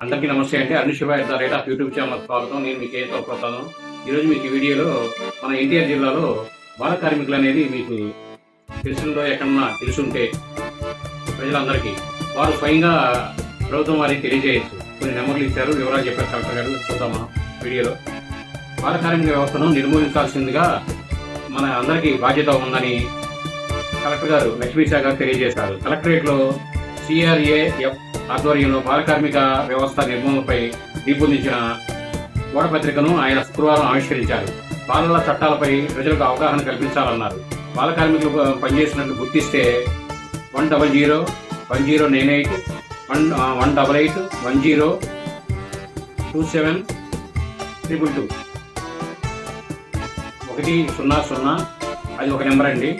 అందరికీ నమస్తే అండి. అరుణ్ శివ @ యూట్యూబ్ ఛానల్ స్వాగతం. నేను మీ కేతో పోతాను. ఈరోజు మీకు ఈ వీడియోలో మన ఎన్టీఆర్ జిల్లాలో బాల కార్మికులు అనేది మీకు తెలిసిందో ఎక్కడన్నా తెలుసుంటే ప్రజలందరికీ వారు స్వయంగా ప్రభుత్వం వారికి తెలియజేయచ్చు. కొన్ని నెంబర్లు ఇచ్చారు, వివరాలు చెప్పారు కలెక్టర్ గారు. చూద్దామా వీడియోలో. బాల కార్మిక వ్యవస్థను నిర్మూలించాల్సిందిగా మన అందరికీ బాధ్యత ఉందని కలెక్టర్ గారు లక్ష్మీశా గారు తెలియజేశారు. కలెక్టరేట్లో CRAF ఆధ్వర్యంలో బాల కార్మిక వ్యవస్థ నిర్మూలనపై రూపొందించిన గోడపత్రికను ఆయన శుక్రవారం ఆవిష్కరించారు. బాలల చట్టాలపై ప్రజలకు అవగాహన కల్పించాలన్నారు. బాల కార్మికులు పనిచేసినట్లు గుర్తిస్తే 100 1098 188 10 27 222 100 అది ఒక నెంబర్ అండి.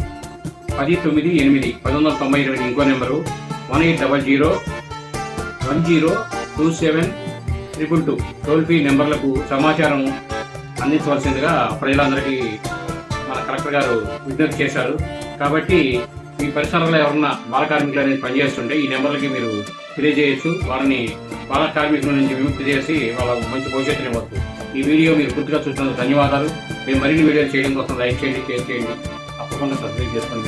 1098 1998 ఇంకో నెంబరు 1800 10 27 222 టోల్ ఫ్రీ నెంబర్లకు సమాచారం అందించవలసిందిగా ప్రజలందరికీ మన కలెక్టర్ గారు విజ్ఞప్తి చేశారు. కాబట్టి మీ పరిసరాల్లో ఎవరన్నా బాల కార్మికులు అనేది పనిచేస్తుంటే ఈ నెంబర్లకి మీరు తెలియజేయచ్చు. వారిని బాల కార్మికుల నుంచి విముక్తి చేసి వాళ్ళ మంచి భవిష్యత్తుని ఇవ్వచ్చు. ఈ వీడియో మీరు పూర్తిగా చూసినందుకు ధన్యవాదాలు. మేము మరిన్ని వీడియోలు చేయడం కోసం లైక్ చేయండి, షేర్ చేయండి, తప్పకుండా సబ్స్క్రైబ్ చేసుకోండి.